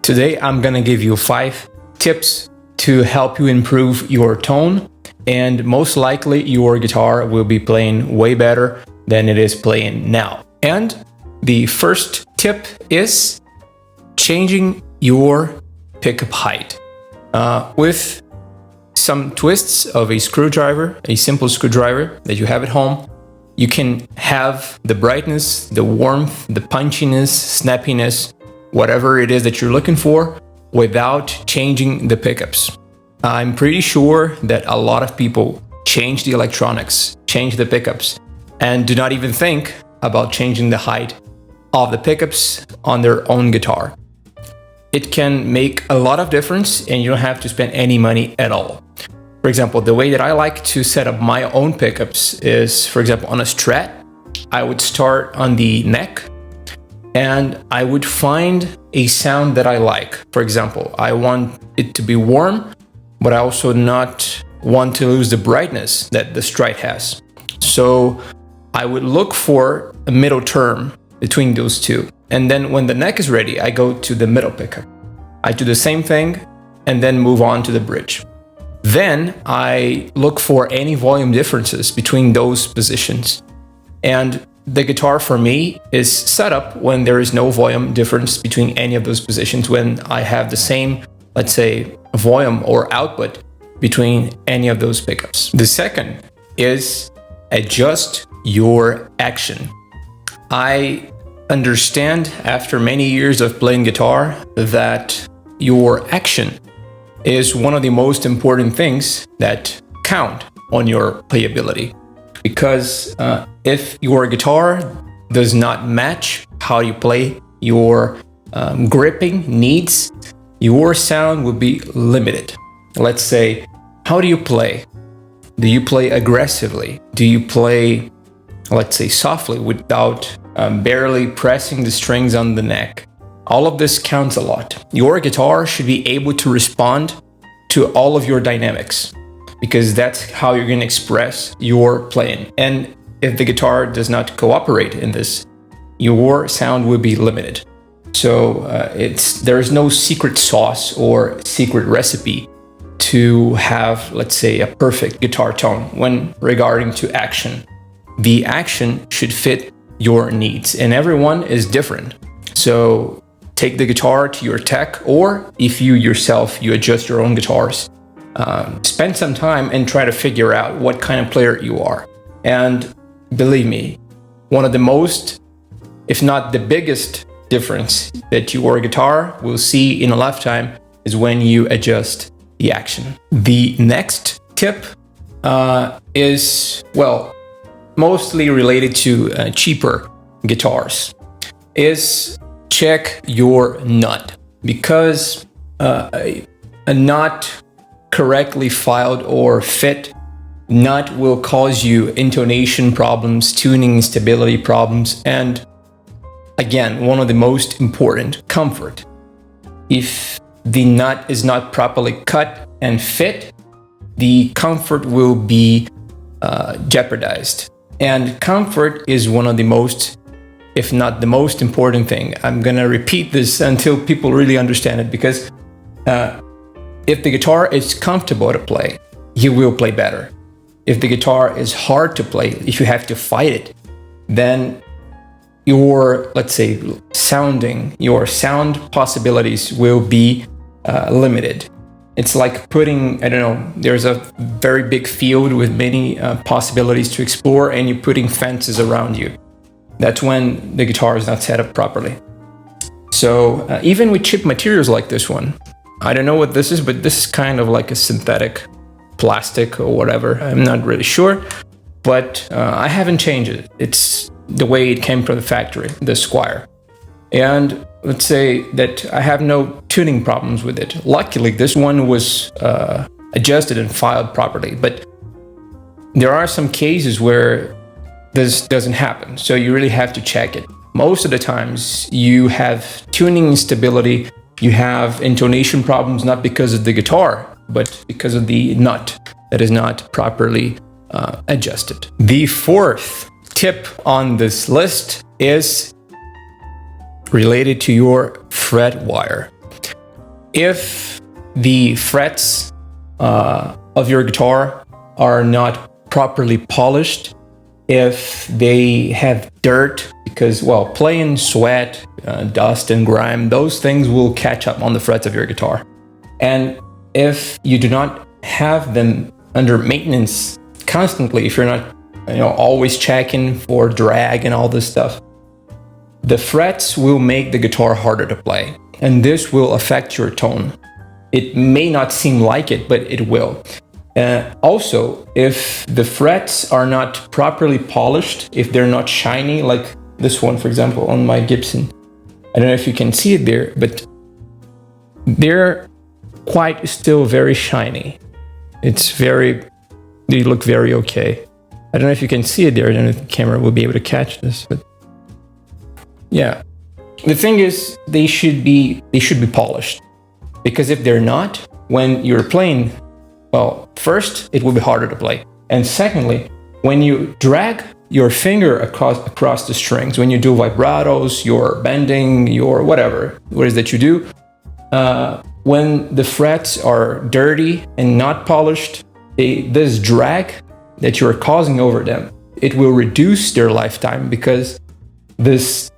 Today I'm gonna give you 5 tips to help you improve your tone, and most likely your guitar will be playing way better than it is playing now. And the first tip is changing your pickup height. With some twists of a screwdriver, a simple screwdriver that you have at home, you can have the brightness, the warmth, the punchiness, snappiness, whatever it is that you're looking for without changing the pickups. I'm pretty sure that a lot of people change the electronics, change the pickups, and do not even think about changing the height of the pickups on their own guitar. It can make a lot of difference and you don't have to spend any money at all. For example, the way that I like to set up my own pickups is, for example, on a strat, I would start on the neck and I would find a sound that I like. For example, I want it to be warm, but I also not want to lose the brightness that the strat has. So I would look for a middle term between those two. And then when the neck is ready, I go to the middle pickup. I do the same thing and then move on to the bridge. Then I look for any volume differences between those positions. And the guitar for me is set up when there is no volume difference between any of those positions, when I have the same, let's say, volume or output between any of those pickups. The second is adjust your action. I understand after many years of playing guitar that your action is one of the most important things that count on your playability. Because if your guitar does not match how you play, your gripping needs, your sound will be limited. Let's say, how do you play? Do you play aggressively? Do you play, let's say, softly without barely pressing the strings on the neck? All of this counts a lot. Your guitar should be able to respond to all of your dynamics, because that's how you're going to express your playing. And if the guitar does not cooperate in this, your sound will be limited. So there is no secret sauce or secret recipe to have, let's say, a perfect guitar tone when regarding to action. The action should fit your needs, and everyone is different. So take the guitar to your tech, or if you yourself, you adjust your own guitars, spend some time and try to figure out what kind of player you are. And believe me, one of the most, if not the biggest difference that your guitar will see in a lifetime is when you adjust the action. The next tip is, well, mostly related to cheaper guitars, is check your nut, because a nut correctly filed or fit nut will cause you intonation problems, tuning instability problems, and again, one of the most important, comfort. If the nut is not properly cut and fit, the comfort will be jeopardized. And comfort is one of the most, if not the most important thing. I'm gonna repeat this until people really understand it, because if the guitar is comfortable to play, you will play better. If the guitar is hard to play, if you have to fight it, then your, let's say, your sound possibilities will be limited. It's like putting, I don't know, there's a very big field with many possibilities to explore, and you're putting fences around you. That's when the guitar is not set up properly. So even with cheap materials like this one, I don't know what this is, but this is kind of like a synthetic plastic or whatever. I'm not really sure, but I haven't changed it. It's the way it came from the factory, the Squier. And let's say that I have no tuning problems with it. Luckily, this one was adjusted and filed properly, but there are some cases where this doesn't happen. So you really have to check it. Most of the times you have tuning instability, you have intonation problems, not because of the guitar, but because of the nut that is not properly adjusted. The fourth tip on this list is related to your fret wire. if the frets of your guitar are not properly polished, if they have dirt, because, well, playing sweat, dust and grime, those things will catch up on the frets of your guitar. And if you do not have them under maintenance constantly, if you're not always checking for drag and all this stuff, the frets will make the guitar harder to play, and this will affect your tone. It may not seem like it, but it will. Also, if the frets are not properly polished, if they're not shiny, like this one, for example, on my Gibson, I don't know if you can see it there, but they're quite still very shiny. They look very okay. I don't know if you can see it there. I don't know if the camera will be able to catch this, but yeah. The thing is, they should be polished, because if they're not, when you're playing, well, first, it will be harder to play. And secondly, when you drag your finger across the strings, when you do vibratos, your bending, your whatever it is that you do, when the frets are dirty and not polished, this drag that you're causing over them, it will reduce their lifetime, because this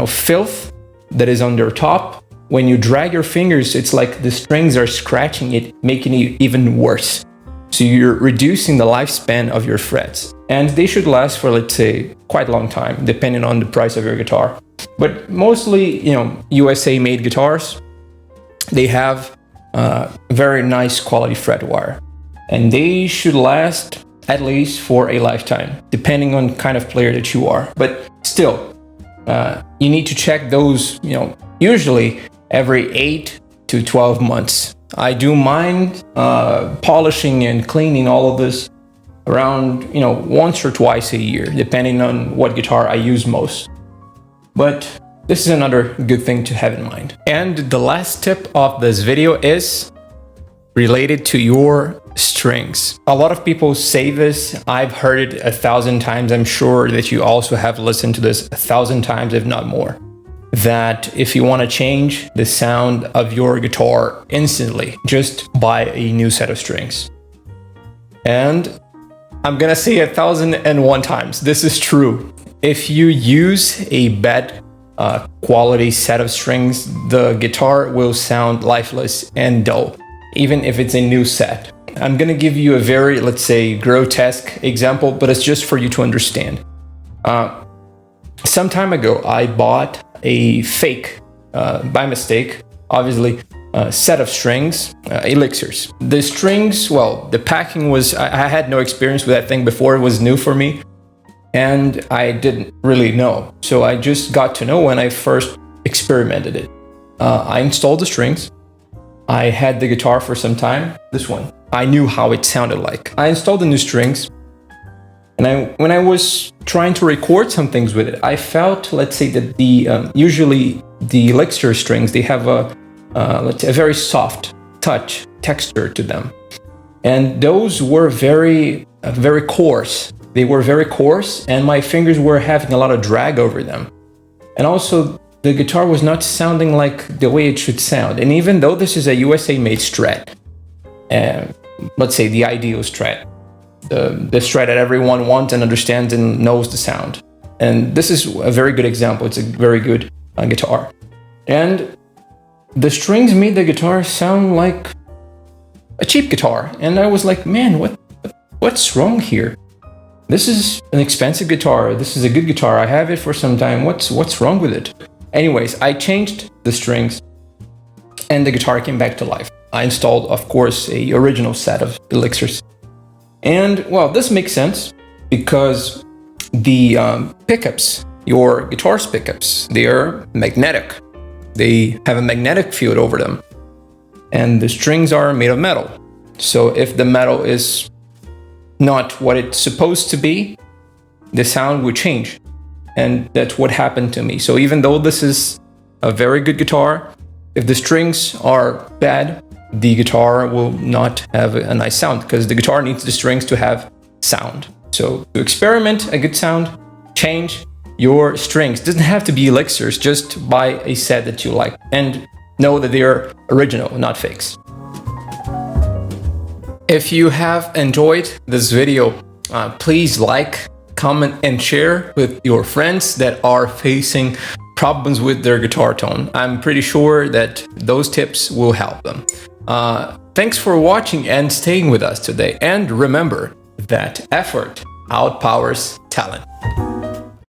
filth that is on their top, when you drag your fingers, it's like the strings are scratching it, making it even worse. So you're reducing the lifespan of your frets, and they should last for, let's say, quite a long time, depending on the price of your guitar. But mostly, USA made guitars, they have very nice quality fret wire, and they should last at least for a lifetime, depending on kind of player that you are. But still, you need to check those, usually every 8 to 12 months. I do mind polishing and cleaning all of this around, once or twice a year, depending on what guitar I use most. But this is another good thing to have in mind. And the last tip of this video is related to your strings. A lot of people say this. I've heard it 1,000 times. I'm sure that you also have listened to this 1,000 times, if not more. That if you want to change the sound of your guitar instantly, just buy a new set of strings. And I'm gonna say 1,001 times, this is true. If you use a bad quality set of strings, the guitar will sound lifeless and dull, even if it's a new set. I'm gonna give you a very, let's say, grotesque example, but it's just for you to understand. Some time ago, I bought a fake, by mistake, obviously, set of strings, elixirs. The strings, well, the packing was, I had no experience with that thing before, it was new for me, and I didn't really know. So I just got to know when I first experimented it. I installed the strings. I had the guitar for some time, this one. I knew how it sounded like. I installed the new strings, and when I was trying to record some things with it, I felt, let's say, that usually the elixir strings, they have a very soft touch, texture to them. And those were very coarse. They were very coarse, and my fingers were having a lot of drag over them. And also, the guitar was not sounding like the way it should sound. And even though this is a USA-made Strat, let's say the ideal Strat, the Strat that everyone wants and understands and knows the sound. And this is a very good example. It's a very good guitar. And the strings made the guitar sound like a cheap guitar. And I was like, man, what's wrong here? This is an expensive guitar. This is a good guitar. I have it for some time. What's wrong with it? Anyways, I changed the strings and the guitar came back to life. I installed, of course, a original set of elixirs. And, well, this makes sense because the pickups, your guitar's pickups, they are magnetic. They have a magnetic field over them. And the strings are made of metal. So if the metal is not what it's supposed to be, the sound will change. And that's what happened to me. So even though this is a very good guitar, if the strings are bad, the guitar will not have a nice sound because the guitar needs the strings to have sound. So to experiment a good sound, change your strings. It doesn't have to be elixirs, just buy a set that you like. And know that they're original, not fakes. If you have enjoyed this video, please like, comment, and share with your friends that are facing problems with their guitar tone. I'm pretty sure that those tips will help them. Thanks for watching and staying with us today. And remember that effort outpowers talent.